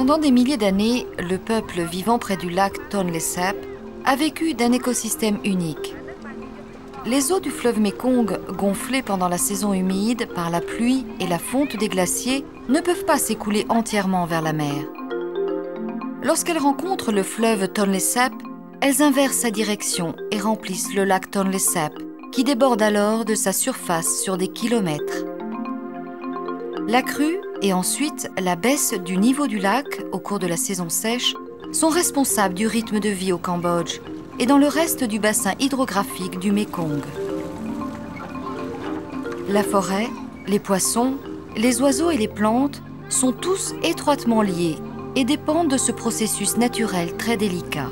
Pendant des milliers d'années, le peuple vivant près du lac Tonlé Sap a vécu d'un écosystème unique. Les eaux du fleuve Mékong, gonflées pendant la saison humide par la pluie et la fonte des glaciers, ne peuvent pas s'écouler entièrement vers la mer. Lorsqu'elles rencontrent le fleuve Tonlé Sap, elles inversent sa direction et remplissent le lac Tonlé Sap, qui déborde alors de sa surface sur des kilomètres. La crue et ensuite la baisse du niveau du lac au cours de la saison sèche sont responsables du rythme de vie au Cambodge et dans le reste du bassin hydrographique du Mékong. La forêt, les poissons, les oiseaux et les plantes sont tous étroitement liés et dépendent de ce processus naturel très délicat.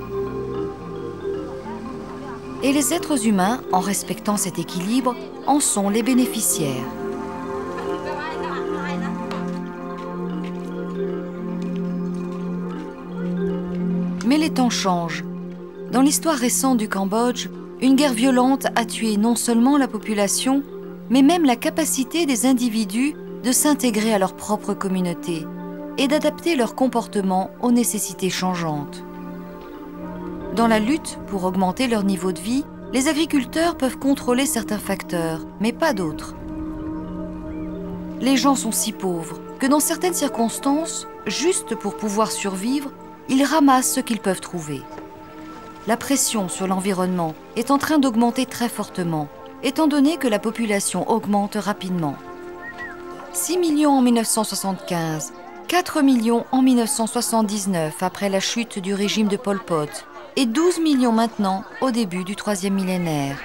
Et les êtres humains, en respectant cet équilibre, en sont les bénéficiaires. Mais les temps changent. Dans l'histoire récente du Cambodge, une guerre violente a tué non seulement la population, mais même la capacité des individus de s'intégrer à leur propre communauté et d'adapter leur comportement aux nécessités changeantes. Dans la lutte pour augmenter leur niveau de vie, les agriculteurs peuvent contrôler certains facteurs, mais pas d'autres. Les gens sont si pauvres que dans certaines circonstances, juste pour pouvoir survivre, ils ramassent ce qu'ils peuvent trouver. La pression sur l'environnement est en train d'augmenter très fortement, étant donné que la population augmente rapidement. 6 millions en 1975, 4 millions en 1979 après la chute du régime de Pol Pot et 12 millions maintenant au début du 3e millénaire.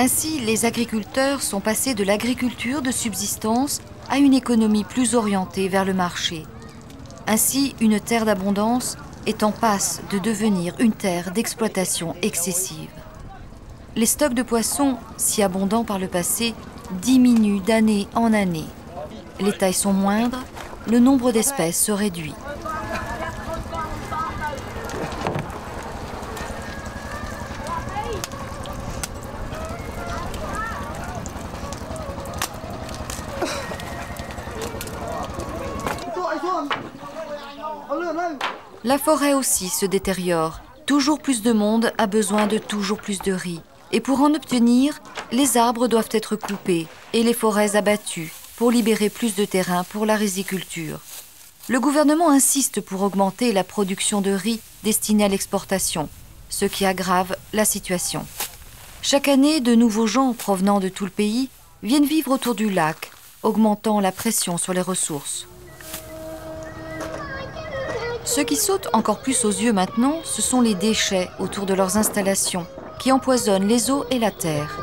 Ainsi, les agriculteurs sont passés de l'agriculture de subsistance à une économie plus orientée vers le marché. Ainsi, une terre d'abondance est en passe de devenir une terre d'exploitation excessive. Les stocks de poissons, si abondants par le passé, diminuent d'année en année. Les tailles sont moindres, le nombre d'espèces se réduit. La forêt aussi se détériore. Toujours plus de monde a besoin de toujours plus de riz. Et pour en obtenir, les arbres doivent être coupés et les forêts abattues pour libérer plus de terrain pour la riziculture. Le gouvernement insiste pour augmenter la production de riz destinée à l'exportation, ce qui aggrave la situation. Chaque année, de nouveaux gens provenant de tout le pays viennent vivre autour du lac, augmentant la pression sur les ressources. Ce qui saute encore plus aux yeux maintenant, ce sont les déchets autour de leurs installations, qui empoisonnent les eaux et la terre.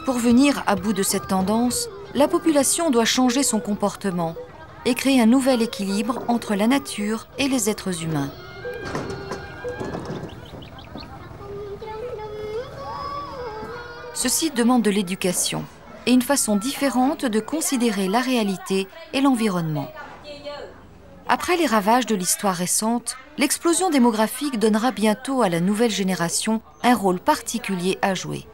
Pour venir à bout de cette tendance, la population doit changer son comportement et créer un nouvel équilibre entre la nature et les êtres humains. Ceci demande de l'éducation et une façon différente de considérer la réalité et l'environnement. Après les ravages de l'histoire récente, l'explosion démographique donnera bientôt à la nouvelle génération un rôle particulier à jouer.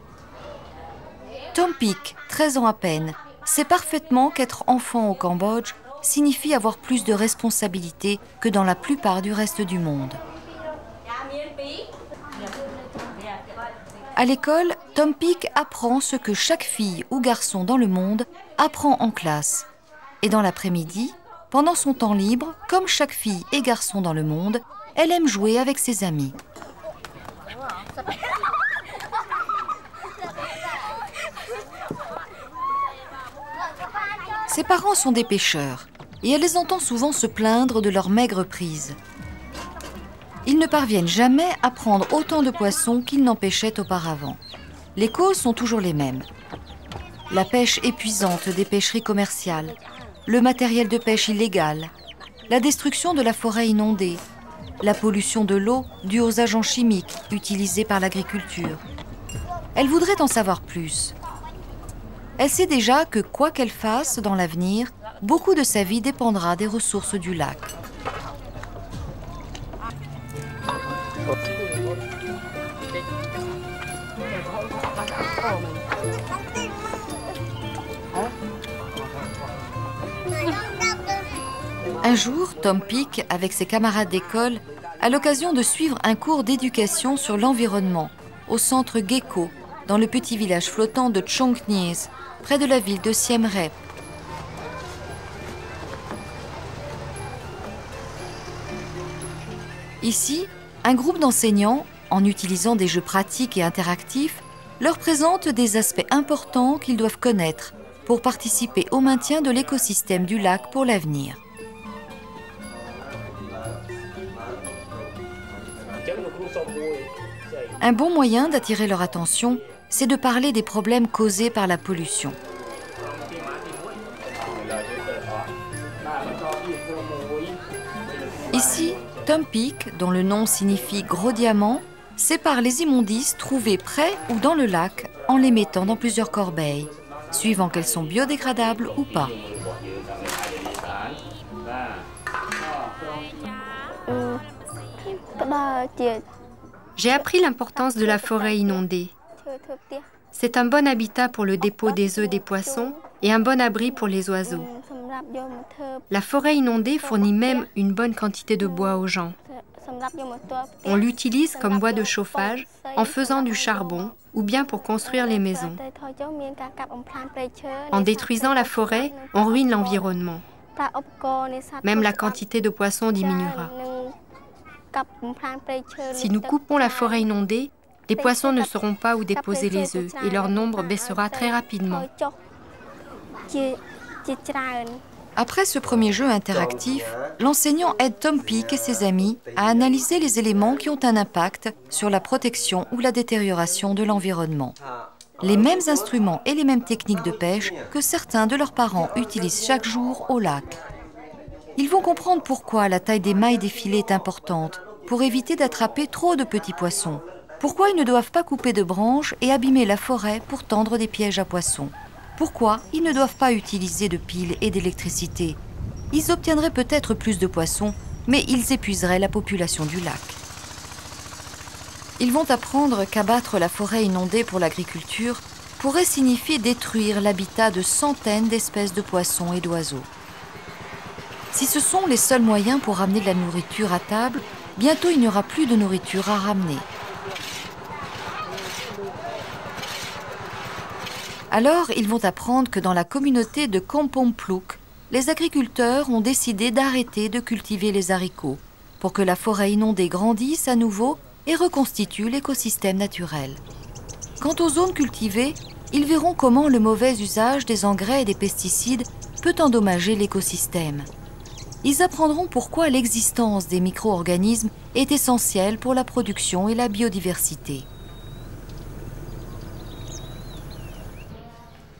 Tom Peek, 13 ans à peine, sait parfaitement qu'être enfant au Cambodge signifie avoir plus de responsabilités que dans la plupart du reste du monde. À l'école, Tom Peek apprend ce que chaque fille ou garçon dans le monde apprend en classe. Et dans l'après-midi, pendant son temps libre, comme chaque fille et garçon dans le monde, elle aime jouer avec ses amis. Ses parents sont des pêcheurs. et elle les entend souvent se plaindre de leur maigre prise. Ils ne parviennent jamais à prendre autant de poissons qu'ils n'en pêchaient auparavant. Les causes sont toujours les mêmes. La pêche épuisante des pêcheries commerciales, le matériel de pêche illégal, la destruction de la forêt inondée, la pollution de l'eau due aux agents chimiques utilisés par l'agriculture. Elle voudrait en savoir plus. Elle sait déjà que quoi qu'elle fasse dans l'avenir, beaucoup de sa vie dépendra des ressources du lac. Un jour, Tom Peake, avec ses camarades d'école, a l'occasion de suivre un cours d'éducation sur l'environnement au centre Gecko, dans le petit village flottant de Chong Nies, près de la ville de Siem Reap. Ici, un groupe d'enseignants, en utilisant des jeux pratiques et interactifs, leur présente des aspects importants qu'ils doivent connaître pour participer au maintien de l'écosystème du lac pour l'avenir. Un bon moyen d'attirer leur attention, c'est de parler des problèmes causés par la pollution. Ici, Tom Peake, dont le nom signifie gros diamant, sépare les immondices trouvées près ou dans le lac en les mettant dans plusieurs corbeilles, suivant qu'elles sont biodégradables ou pas. J'ai appris l'importance de la forêt inondée. C'est un bon habitat pour le dépôt des œufs des poissons et un bon abri pour les oiseaux. La forêt inondée fournit même une bonne quantité de bois aux gens. On l'utilise comme bois de chauffage en faisant du charbon ou bien pour construire les maisons. En détruisant la forêt, on ruine l'environnement. Même la quantité de poissons diminuera. Si nous coupons la forêt inondée, les poissons ne sauront pas où déposer les œufs et leur nombre baissera très rapidement. Après ce premier jeu interactif, l'enseignant aide Tom Peake et ses amis à analyser les éléments qui ont un impact sur la protection ou la détérioration de l'environnement. Les mêmes instruments et les mêmes techniques de pêche que certains de leurs parents utilisent chaque jour au lac. Ils vont comprendre pourquoi la taille des mailles des filets est importante, pour éviter d'attraper trop de petits poissons. Pourquoi ils ne doivent pas couper de branches et abîmer la forêt pour tendre des pièges à poissons. Pourquoi ils ne doivent pas utiliser de piles et d'électricité. Ils obtiendraient peut-être plus de poissons, mais ils épuiseraient la population du lac. Ils vont apprendre qu'abattre la forêt inondée pour l'agriculture pourrait signifier détruire l'habitat de centaines d'espèces de poissons et d'oiseaux. Si ce sont les seuls moyens pour ramener de la nourriture à table, bientôt il n'y aura plus de nourriture à ramener. Alors, ils vont apprendre que dans la communauté de Kampong Pluk, les agriculteurs ont décidé d'arrêter de cultiver les haricots pour que la forêt inondée grandisse à nouveau et reconstitue l'écosystème naturel. Quant aux zones cultivées, ils verront comment le mauvais usage des engrais et des pesticides peut endommager l'écosystème. Ils apprendront pourquoi l'existence des micro-organismes est essentielle pour la production et la biodiversité.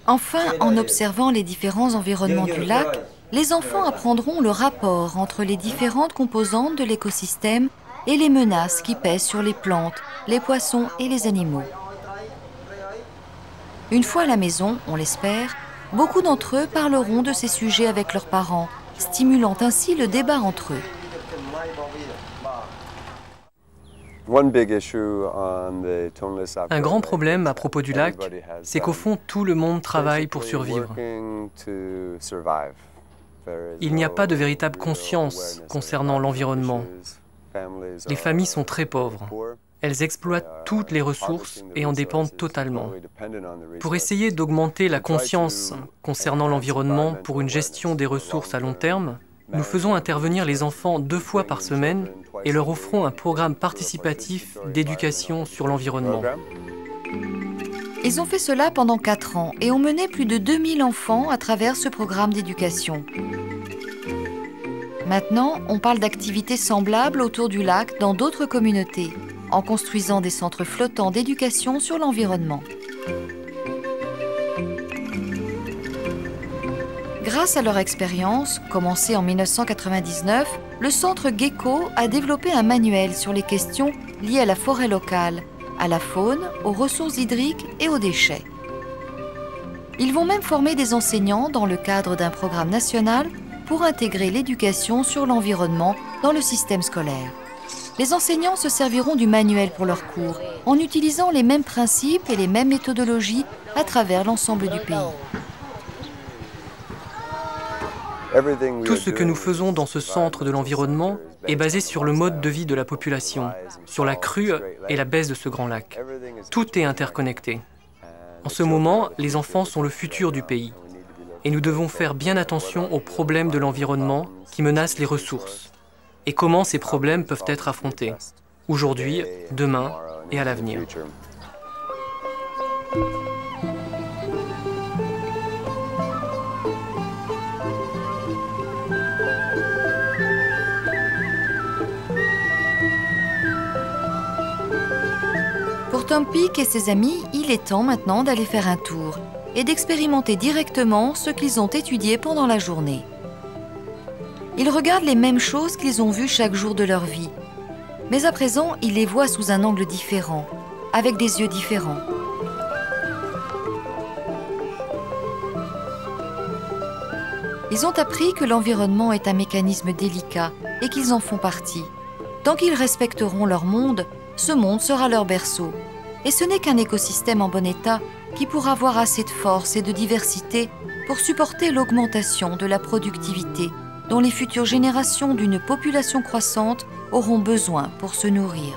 Enfin, en observant les différents environnements du lac, les enfants apprendront le rapport entre les différentes composantes de l'écosystème et les menaces qui pèsent sur les plantes, les poissons et les animaux. Une fois à la maison, on l'espère, beaucoup d'entre eux parleront de ces sujets avec leurs parents, stimulant ainsi le débat entre eux. Un grand problème à propos du lac, c'est qu'au fond, tout le monde travaille pour survivre. Il n'y a pas de véritable conscience concernant l'environnement. Les familles sont très pauvres. Elles exploitent toutes les ressources et en dépendent totalement. Pour essayer d'augmenter la conscience concernant l'environnement pour une gestion des ressources à long terme, nous faisons intervenir les enfants 2 fois par semaine et leur offrons un programme participatif d'éducation sur l'environnement. Ils ont fait cela pendant 4 ans et ont mené plus de 2000 enfants à travers ce programme d'éducation. Maintenant, on parle d'activités semblables autour du lac dans d'autres communautés, en construisant des centres flottants d'éducation sur l'environnement. Grâce à leur expérience, commencée en 1999, le centre Gecko a développé un manuel sur les questions liées à la forêt locale, à la faune, aux ressources hydriques et aux déchets. Ils vont même former des enseignants dans le cadre d'un programme national pour intégrer l'éducation sur l'environnement dans le système scolaire. Les enseignants se serviront du manuel pour leurs cours, en utilisant les mêmes principes et les mêmes méthodologies à travers l'ensemble du pays. Tout ce que nous faisons dans ce centre de l'environnement est basé sur le mode de vie de la population, sur la crue et la baisse de ce grand lac. Tout est interconnecté. En ce moment, les enfants sont le futur du pays. Et nous devons faire bien attention aux problèmes de l'environnement qui menacent les ressources et comment ces problèmes peuvent être affrontés, aujourd'hui, demain et à l'avenir. Pour Tom Peake et ses amis, il est temps maintenant d'aller faire un tour et d'expérimenter directement ce qu'ils ont étudié pendant la journée. Ils regardent les mêmes choses qu'ils ont vues chaque jour de leur vie. Mais à présent, ils les voient sous un angle différent, avec des yeux différents. Ils ont appris que l'environnement est un mécanisme délicat et qu'ils en font partie. Tant qu'ils respecteront leur monde, ce monde sera leur berceau. Et ce n'est qu'un écosystème en bon état qui pourra avoir assez de force et de diversité pour supporter l'augmentation de la productivité dont les futures générations d'une population croissante auront besoin pour se nourrir.